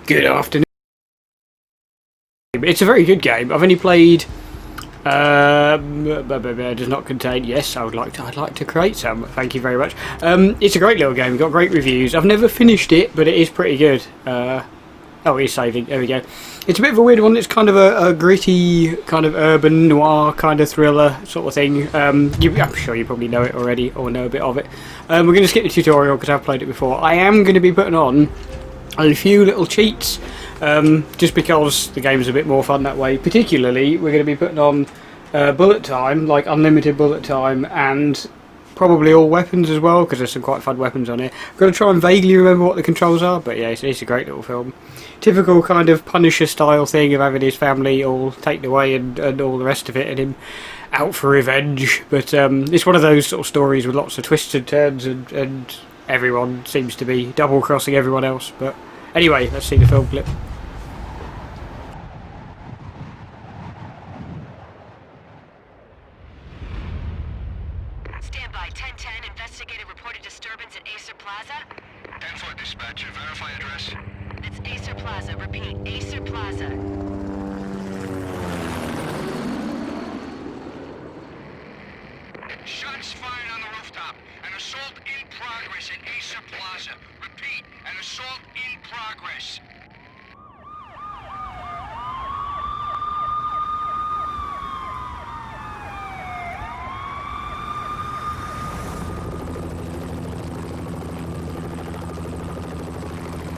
Good afternoon. It's a very good game. I've only played. Does not contain. Yes, I'd like to create some. Thank you very much. It's a great little game. Got great reviews. I've never finished it, but it is pretty good. Oh, it is saving. There we go. It's a bit of a weird one. It's kind of a gritty, kind of urban noir kind of thriller sort of thing. I'm sure you probably know it already or know a bit of it. We're going to skip the tutorial because I've played it before. I am going to be putting on a few little cheats, just because the game's a bit more fun that way. Particularly, we're going to be putting on bullet time, like unlimited bullet time, and probably all weapons as well, because there's some quite fun weapons on here. I've got to try and vaguely remember what the controls are, but yeah, it's a great little film. Typical kind of Punisher style thing of having his family all taken away and all the rest of it, and him out for revenge. But it's one of those sort of stories with lots of twists and turns, and everyone seems to be double crossing everyone else. But anyway, let's see the film clip. Standby 1010, investigator reported disturbance at Acer Plaza. 10-4 dispatcher, verify address. It's Acer Plaza, repeat, Acer Plaza. Shots fired on the rooftop. An assault in progress at Acer Plaza. Repeat, an assault in progress.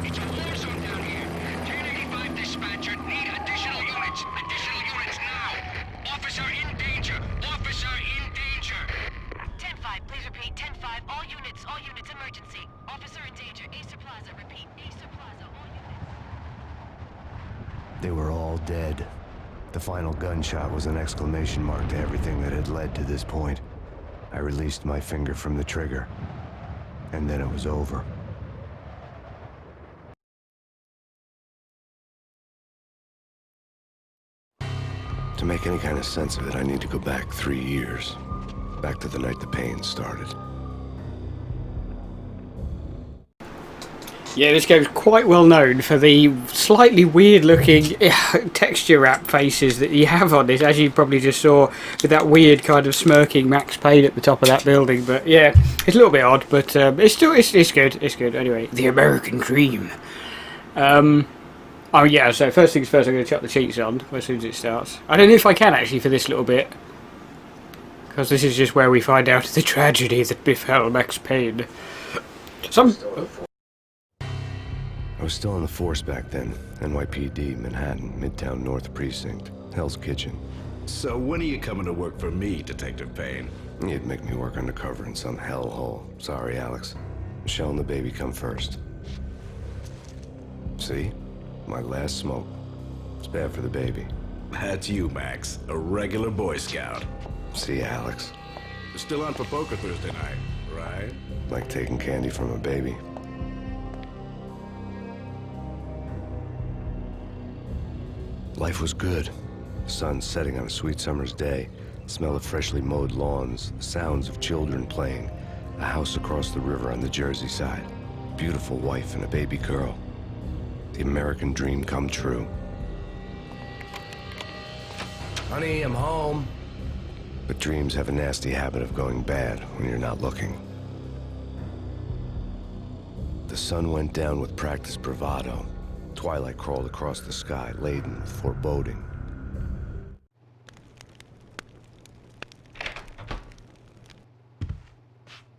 It's a war zone down here. 1085 dispatcher, need additional units. Additional units now. Officer in danger. Officer in danger. 10-5, please repeat, 10-5, all units, emergency. Officer in danger, Acer Plaza, repeat, Acer Plaza, all units. They were all dead. The final gunshot was an exclamation mark to everything that had led to this point. I released my finger from the trigger, and then it was over. To make any kind of sense of it, I need to go back 3 years. Back to the night the pain started. Yeah, this game's quite well known for the slightly weird looking texture wrap faces that you have on this, as you probably just saw with that weird kind of smirking Max Payne at the top of that building. But yeah, it's a little bit odd, but it's still it's good. It's good. Anyway, the American Dream. Oh yeah, so first things first, I'm going to chuck the cheats on as soon as it starts. I don't know if I can actually for this little bit, because this is just where we find out the tragedy that befell Max Payne. I was still on the force back then. NYPD, Manhattan, Midtown North Precinct, Hell's Kitchen. So when are you coming to work for me, Detective Payne? You'd make me work undercover in some hellhole. Sorry, Alex. Michelle and the baby come first. See? My last smoke. It's bad for the baby. That's you, Max. A regular Boy Scout. See, Alex? Still on for poker Thursday night, right? Like taking candy from a baby. Life was good. The sun setting on a sweet summer's day. The smell of freshly mowed lawns. The sounds of children playing. A house across the river on the Jersey side. Beautiful wife and a baby girl. The American dream come true. Honey, I'm home. But dreams have a nasty habit of going bad when you're not looking. The sun went down with practiced bravado. Twilight crawled across the sky, laden with foreboding.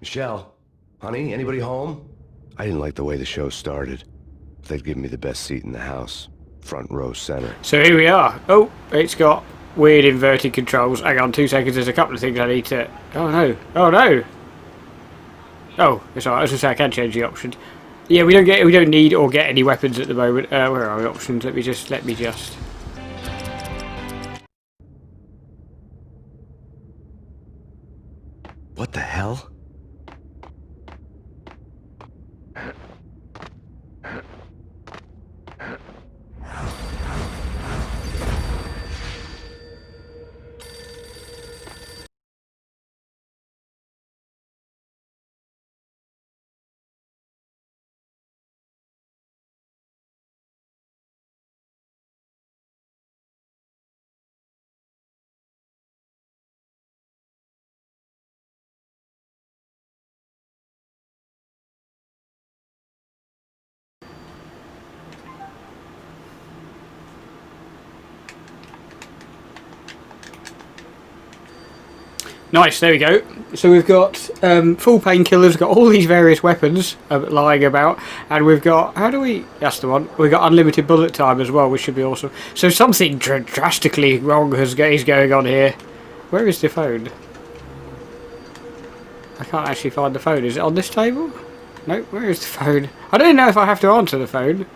Michelle, honey, anybody home? I didn't like the way the show started. They'd given me the best seat in the house, front row center. So here we are. Oh, it's got weird inverted controls. Hang on 2 seconds, there's a couple of things I need to... Oh no, oh no! Oh, it's alright, I was going to say I can change the options. Yeah, we don't need or get any weapons at the moment. Where are the options? Let me just... What the hell? Nice, there we go. So we've got full painkillers, got all these various weapons lying about, and we've got, how do we, that's the one, we've got unlimited bullet time as well, which should be awesome. So something drastically wrong is going on here. Where is the phone? I can't actually find the phone. Is it on this table? No, where is the phone? I don't know if I have to answer the phone.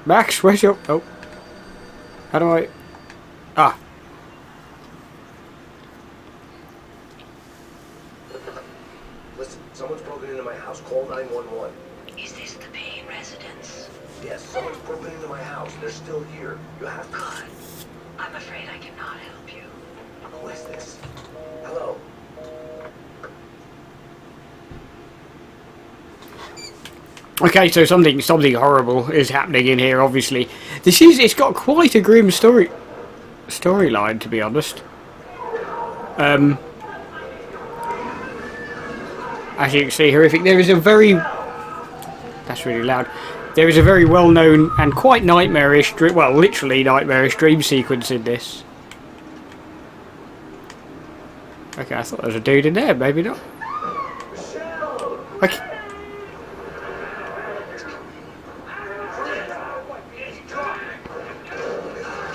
Max, where's your... Oh. How do I... Ah. Listen, someone's broken into my house. Call 911. Is this the Payne residence? Yes, someone's broken into my house. They're still here. You have to... God, I'm afraid I cannot help you. Who is this? Hello? Okay, so something horrible is happening in here. Obviously, it's got quite a grim storyline, to be honest. As you can see, horrific. There is a very... That's really loud. There is a very well-known and quite nightmarish, well, literally nightmarish dream sequence in this. Okay, I thought there was a dude in there. Maybe not. Okay.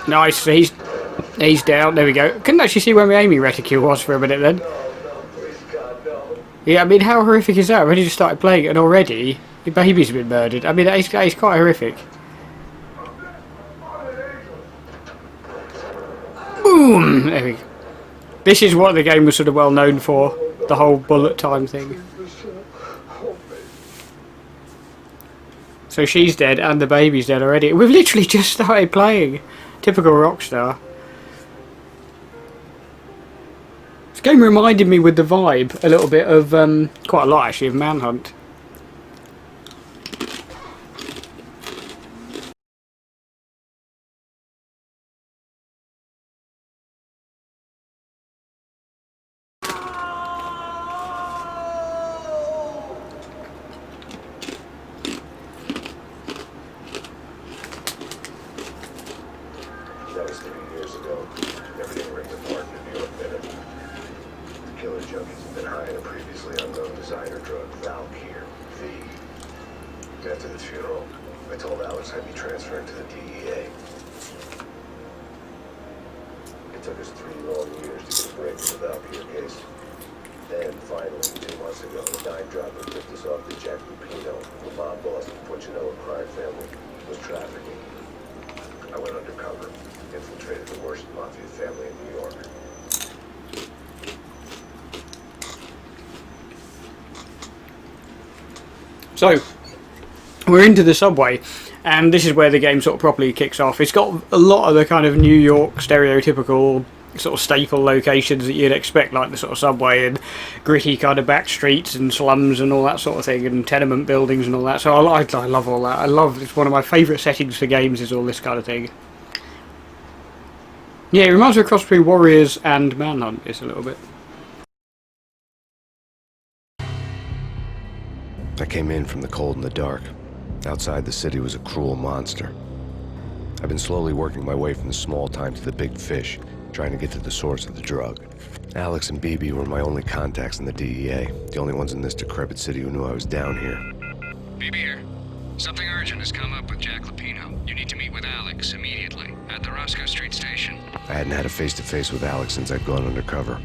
Nice, so he's down. There we go. Couldn't actually see where my aiming reticule was for a minute then. Yeah, I mean, how horrific is that? I've only just started playing it and already the baby's been murdered. I mean, that is quite horrific. Boom! There we go. This is what the game was sort of well known for, the whole bullet time thing. So she's dead and the baby's dead already. We've literally just started playing. Typical Rockstar. This game reminded me with the vibe a little bit of, quite a lot actually, of Manhunt. Devastating years ago, everything ripped apart in a New York minute. The killer junkies had been high on a previously unknown designer drug, Valkyr, V. After the funeral, I told Alex I'd be transferring to the DEA. It took us 3 long years to get a break in the Valkyr case. Then, finally, 2 months ago, the dime dropper tipped us off to Jack Lupino, the mob boss of the Puccinoa crime family, was trafficking. I went undercover, infiltrated the worst mafia family in New York. So, we're into the subway, and this is where the game sort of properly kicks off. It's got a lot of the kind of New York stereotypical sort of staple locations that you'd expect, like the sort of subway and gritty kind of back streets and slums and all that sort of thing, and tenement buildings and all that. So I love all that. It's one of my favourite settings for games, is all this kind of thing. Yeah, it reminds me of a cross between Warriors and Manhunt, is a little bit. I came in from the cold and the dark. Outside the city was a cruel monster. I've been slowly working my way from the small time to the big fish, trying to get to the source of the drug. Alex and BB were my only contacts in the DEA, the only ones in this decrepit city who knew I was down here. BB here. Something urgent has come up with Jack Lupino. You need to meet with Alex immediately at the Roscoe Street station. I hadn't had a face-to-face with Alex since I'd gone undercover.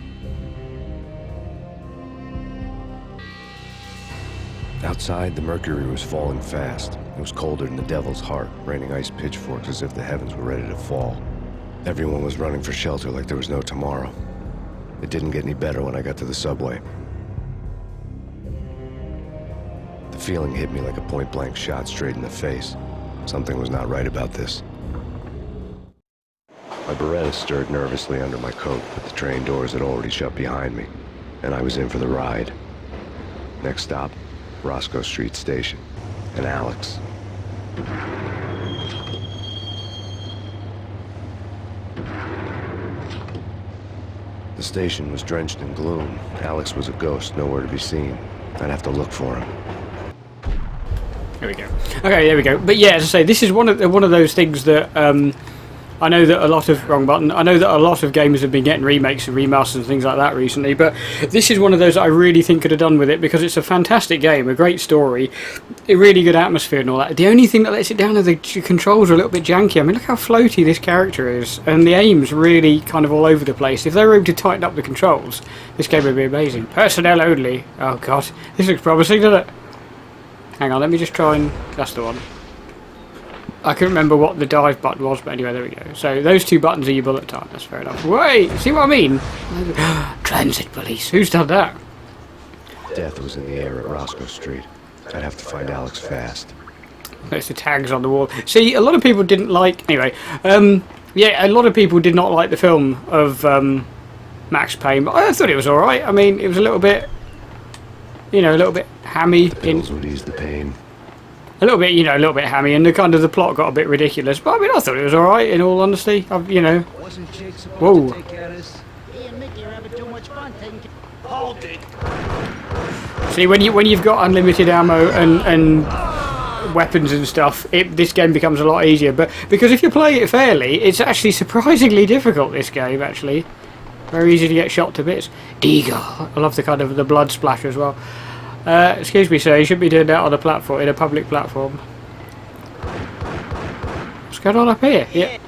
Outside, the mercury was falling fast. It was colder than the devil's heart, raining ice pitchforks as if the heavens were ready to fall. Everyone was running for shelter like there was no tomorrow. It didn't get any better when I got to the subway. The feeling hit me like a point-blank shot straight in the face. Something was not right about this. My Beretta stirred nervously under my coat, but the train doors had already shut behind me, and I was in for the ride. Next stop, Roscoe Street Station, and Alex. The station was drenched in gloom. Alex was a ghost, nowhere to be seen. I'd have to look for him. There we go. Okay, there we go. But yeah, as I say, this is one of those things that I know that a lot of wrong button. I know that a lot of games have been getting remakes and remasters and things like that recently, but this is one of those that I really think could have done with it because it's a fantastic game, a great story, a really good atmosphere and all that. The only thing that lets it down are the controls are a little bit janky. I mean, look how floaty this character is, and the aim's really kind of all over the place. If they were able to tighten up the controls, this game would be amazing. Personnel only. Oh god, this looks promising, doesn't it? Hang on, let me just try and... That's the one. I couldn't remember what the dive button was, but anyway, there we go. So those two buttons are your bullet time. That's fair enough. Wait, see what I mean? Transit police. Who's done that? Death was in the air at Roscoe Street. I'd have to find Alex fast. There's the tags on the wall. See, a lot of people didn't like... Anyway, yeah, a lot of people did not like the film of Max Payne, but I thought it was alright. I mean, it was a little bit... You know, a little bit hammy. The pills would ease the pain. A little bit, you know, a little bit hammy, and the kind of the plot got a bit ridiculous. But I mean, I thought it was all right. In all honesty, you know. Wasn't Jake supposed Whoa. to take care of this? He and Mickey are having too much fun taking care. Hold it. See, when you've got unlimited ammo and weapons and stuff, this game becomes a lot easier. But because if you play it fairly, it's actually surprisingly difficult. This game actually, very easy to get shot to bits. Deagle. I love the kind of the blood splatter as well. Excuse me, sir, you shouldn't be doing that on a platform, in a public platform. What's going on up here? Yeah.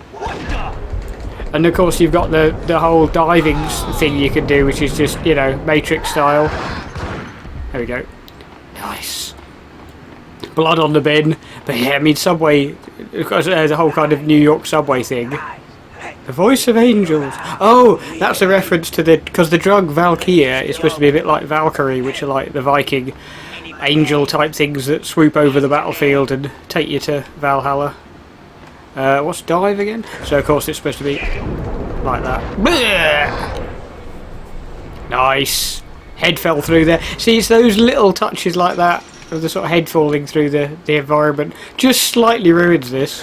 And of course you've got the whole diving thing you can do, which is just, you know, Matrix style. There we go. Nice. Blood on the bin. But yeah, I mean, Subway, the whole kind of New York subway thing. The voice of angels. Oh, that's a reference to because the drug Valkyria is supposed to be a bit like Valkyrie, which are like the Viking angel type things that swoop over the battlefield and take you to Valhalla. What's dive again? So of course it's supposed to be like that. Blech! Nice. Head fell through there. See, it's those little touches like that of the sort of head falling through the environment. Just slightly ruins this.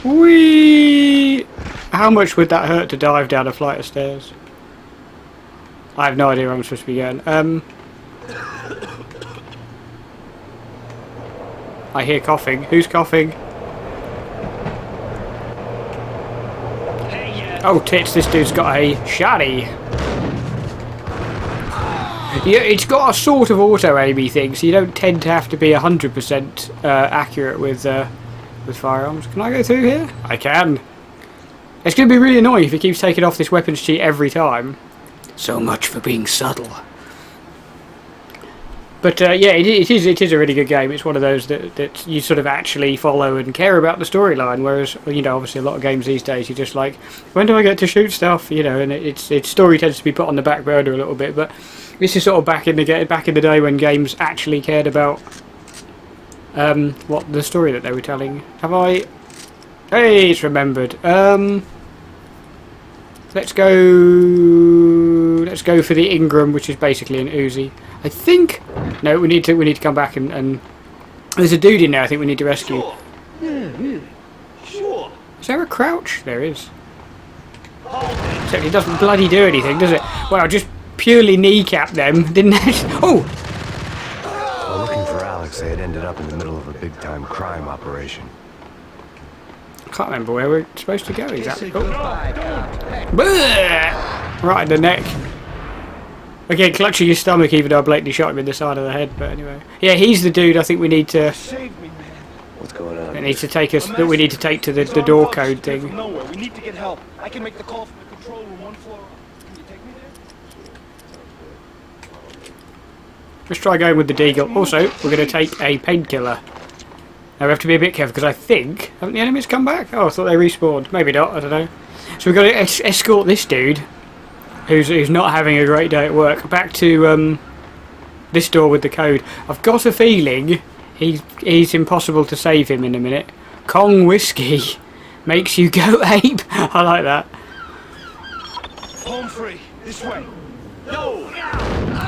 Whee! How much would that hurt to dive down a flight of stairs? I have no idea where I'm supposed to be going. I hear coughing. Who's coughing? Oh tits, this dude's got a shotty. Yeah, it's got a sort of auto-aimy thing, so you don't tend to have to be 100% accurate with firearms. Can I go through here? I can. It's going to be really annoying if he keeps taking off this weapons cheat every time. So much for being subtle. But yeah, it is a really good game. It's one of those that you sort of actually follow and care about the storyline. Whereas, you know, obviously a lot of games these days, you're just like, when do I get to shoot stuff? You know, and its story tends to be put on the back burner a little bit. But this is sort of back in the day when games actually cared about what the story that they were telling. Have I? Hey, it's remembered. Let's go for the Ingram, which is basically an Uzi. I think. No, we need to come back and there's a dude in there. I think we need to rescue. Sure. Is there a crouch? There is. Except it doesn't bloody do anything, does it? Well, just purely kneecap them, didn't it? Oh. While looking for Alex, they had ended up in the middle of a big-time crime operation. Can't remember where we're supposed to go exactly. Oh. Right in the neck. Again, clutching his stomach even though I blatantly shot him in the side of the head, but anyway. Yeah, he's the dude I think we need to... What's going on? It needs to take us... That we need to take to the door code thing. Nowhere. We need to get help. I can make the call from the control room one floor up. Can you take me there? Let's try going with the Deagle. Also, we're going to take a painkiller. Now we have to be a bit careful because I think... Haven't the enemies come back? Oh, I thought they respawned. Maybe not, I don't know. So we've got to escort this dude, who's not having a great day at work, back to this door with the code. I've got a feeling he's impossible to save him in a minute. Kong Whiskey makes you go ape. I like that. Home free. This way. No!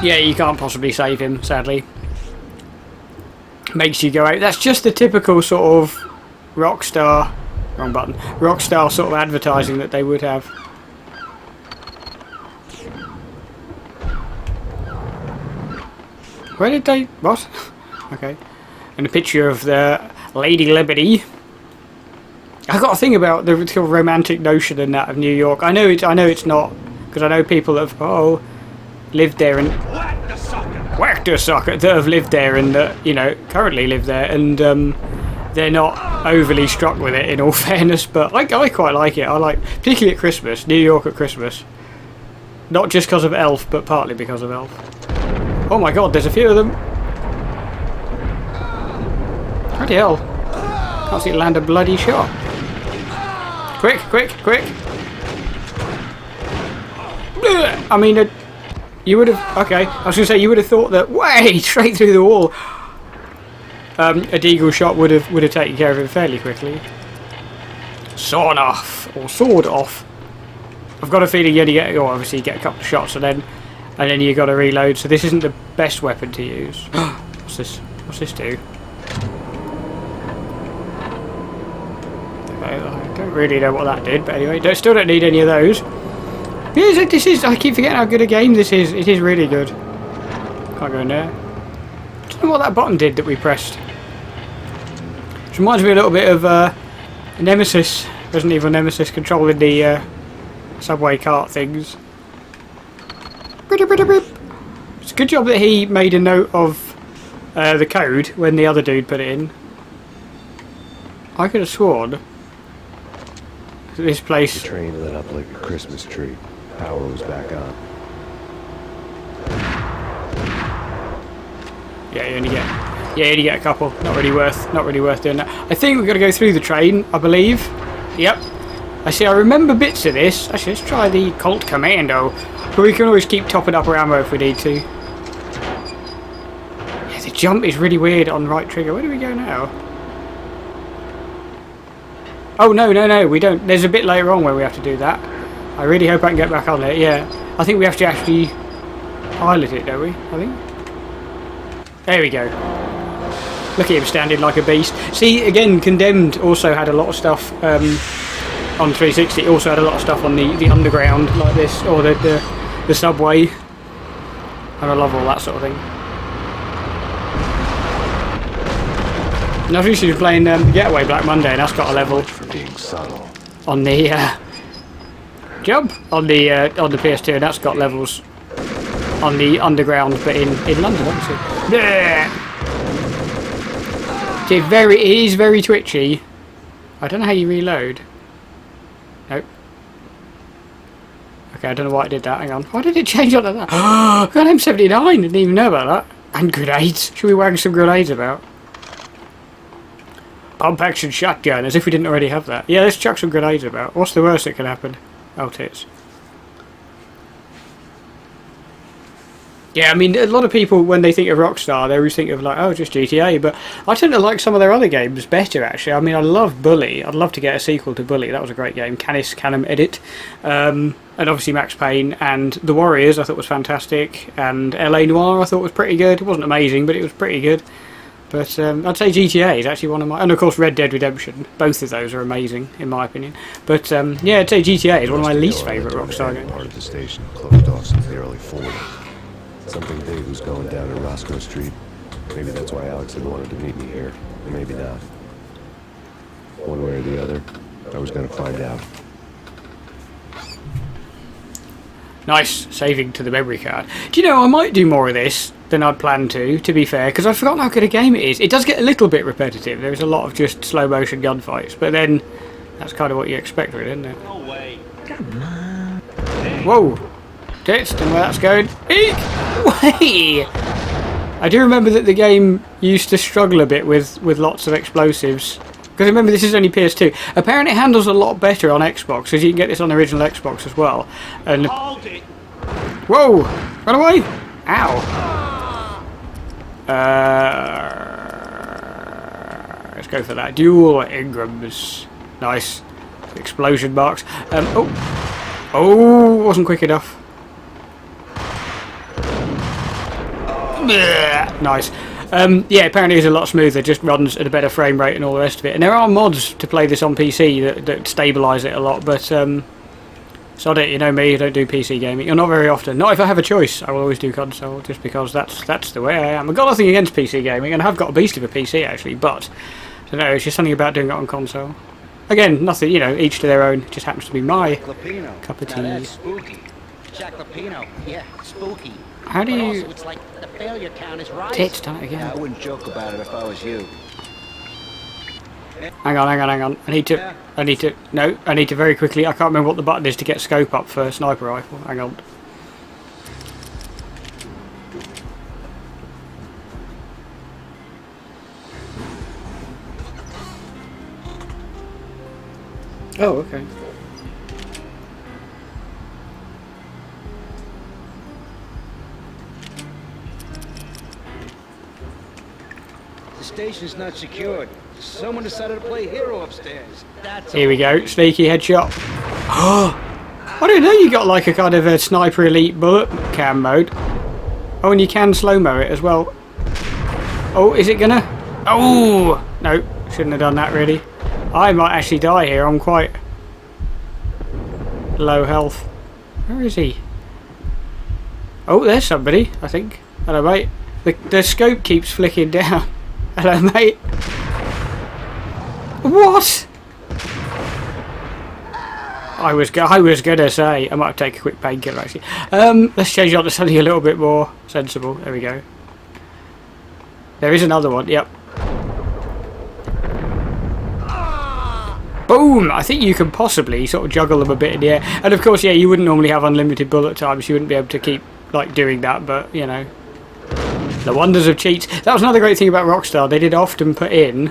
Yeah, you can't possibly save him, sadly. Makes you go out. That's just the typical sort of Rockstar, wrong button, Rockstar sort of advertising that they would have. Where did they... what? Okay. And a picture of the Lady Liberty. I got a thing about the sort of romantic notion and that of New York. I know it's not, because I know people that have lived there and whack the sucker that have lived there and that currently live there, and they're not overly struck with it. In all fairness, but I quite like it. I like, particularly at Christmas, New York at Christmas. Not just because of Elf, but partly because of Elf. Oh my God, there's a few of them. Bloody hell! Can't see it land a bloody shot. Quick, quick, quick! I mean, you would have... Okay, I was going to say, you would have thought that, way, straight through the wall, a deagle shot would have taken care of it fairly quickly. Sawn off, or sword off. I've got a feeling you only get... Oh, obviously you get a couple of shots and then you got to reload, so this isn't the best weapon to use. What's this? What's this do? I don't really know what that did, but anyway, still don't need any of those. I keep forgetting how good a game this is. It is really good. Can't go in there. I don't know what that button did that we pressed. Which reminds me a little bit of Nemesis, Resident Evil Nemesis, controlling the subway cart things. It's a good job that he made a note of the code when the other dude put it in. I could have sworn this place... The train lit up like a Christmas tree. Power was back on. Yeah, you only get a couple. Not really worth doing that. I think we've got to go through the train, I believe. Yep. I remember bits of this. Actually, let's try the Colt Commando. But we can always keep topping up our ammo if we need to. Yeah, the jump is really weird on right trigger. Where do we go now? Oh, no, we don't. There's a bit later on where we have to do that. I really hope I can get back on it, yeah. I think we have to actually pilot it, don't we? I think. There we go. Look at him standing like a beast. See, again, Condemned also had a lot of stuff on 360. It also had a lot of stuff on the underground, like this, or the subway. And I love all that sort of thing. And I've recently been playing Getaway Black Monday, and that's got a level For being subtle. on the on the PS2, and that's got levels on the underground, but in London, obviously. It is very twitchy. I don't know how you reload. Nope. Okay, I don't know why it did that. Hang on. Why did it change onto that? Oh, got M79. Didn't even know about that. And grenades. Should we wang some grenades about? Pump action shotgun, as if we didn't already have that. Yeah, let's chuck some grenades about. What's the worst that can happen? Oh, tits. Yeah, I mean, a lot of people, when they think of Rockstar, they always think of, like, oh, just GTA, but I tend to like some of their other games better, actually. I mean, I love Bully. I'd love to get a sequel to Bully. That was a great game. Canis Canem Edit. And obviously Max Payne, and The Warriors I thought was fantastic, and LA Noire I thought was pretty good. It wasn't amazing, but it was pretty good. But I'd say GTA is actually one of my... And of course Red Dead Redemption. Both of those are amazing, in my opinion. But yeah, I'd say GTA is one of my least favourite Rockstar games. Part of the station closed off since the early 40s. Something big was going down in Roscoe Street. Maybe that's why Alex had wanted to meet me here. Or maybe not. One way or the other, I was going to find out. Nice, saving to the memory card. Do you know, I might do more of this than I'd planned to be fair, because I've forgotten how good a game it is. It does get a little bit repetitive. There's a lot of just slow motion gunfights, but then that's kind of what you expect, really, isn't it? No way. Whoa! Tits, don't know where that's going. Eek! Way! I do remember that the game used to struggle a bit with lots of explosives. Because remember, this is only PS2. Apparently it handles a lot better on Xbox, because you can get this on the original Xbox as well. And Hold it. whoa! Run away! Ow! Let's go for that. Dual Ingrams. Nice. Explosion marks. Oh, wasn't quick enough. Nice. Yeah, apparently it's a lot smoother, just runs at a better frame rate and all the rest of it. And there are mods to play this on PC that stabilise it a lot, but sod it, you know me, I don't do PC gaming. Or not very often. Not if I have a choice, I will always do console, just because that's the way I am. I've got nothing against PC gaming, and I have got a beast of a PC actually, but I don't know, it's just something about doing it on console. Again, nothing, you know, each to their own. It just happens to be my Lapino. cup of Now tea. that's spooky. Jack Lapino. Yeah, spooky. How do But you... also, it's like the failure count is rising. Tits, done it Yeah, I again. wouldn't joke about it if I was you. Hang on. I need to very quickly, I can't remember what the button is to get scope up for a sniper rifle. Hang on. Oh, okay. The station's not secured. Someone decided to play hero upstairs. That's Here we go, sneaky headshot. I didn't know you got like a kind of a sniper elite bullet cam mode. Oh, and you can slow-mo it as well. Oh, is it gonna? Oh! No, shouldn't have done that really. I might actually die here, I'm quite low health. Where is he? Oh, there's somebody, I think. Hello, mate. The scope keeps flicking down. Hello, mate. What? I was gonna say I might take a quick painkiller actually. Let's change it on to something a little bit more sensible. There we go. There is another one. Yep. Boom! I think you can possibly sort of juggle them a bit in the air, and of course, yeah, you wouldn't normally have unlimited bullet times. You wouldn't be able to keep like doing that, but you know, the wonders of cheats. That was another great thing about Rockstar. They did often put in.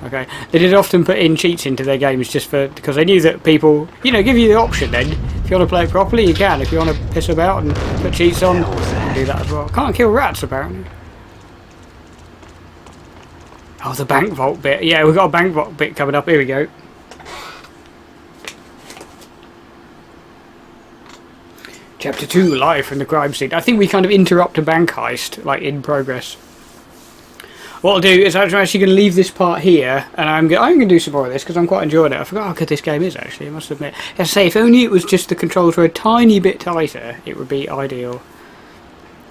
Okay, they did often put in cheats into their games just because they knew that people, you know, give you the option then. If you want to play it properly, you can. If you want to piss about and put cheats on, you can do that as well. Can't kill rats, apparently. Oh, the bank vault bit. Yeah, we've got a bank vault bit coming up. Here we go. Chapter 2, live from the crime scene. I think we kind of interrupt a bank heist, like, in progress. What I'll do is I'm actually going to leave this part here, and I'm going to do some more of this because I'm quite enjoying it. I forgot how good this game is actually, I must admit. As I say, if only it was just the controls were a tiny bit tighter, it would be ideal.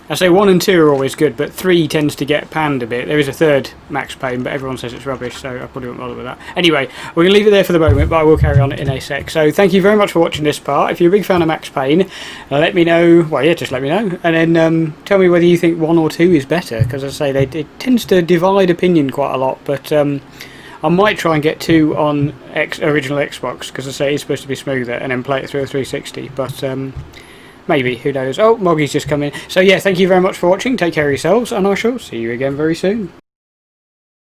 I say 1 and 2 are always good, but 3 tends to get panned a bit. There is a third Max Payne, but everyone says it's rubbish, so I probably won't bother with that. Anyway, we're going to leave it there for the moment, but I will carry on in a sec. So thank you very much for watching this part. If you're a big fan of Max Payne, let me know. Well, yeah, just let me know. And then tell me whether you think 1 or 2 is better, because as I say, it tends to divide opinion quite a lot, but I might try and get 2 on original Xbox, because as I say, it's supposed to be smoother, and then play it through a 360, but... maybe, who knows. Oh, Moggy's just come in. So yeah, thank you very much for watching. Take care of yourselves, and I shall see you again very soon.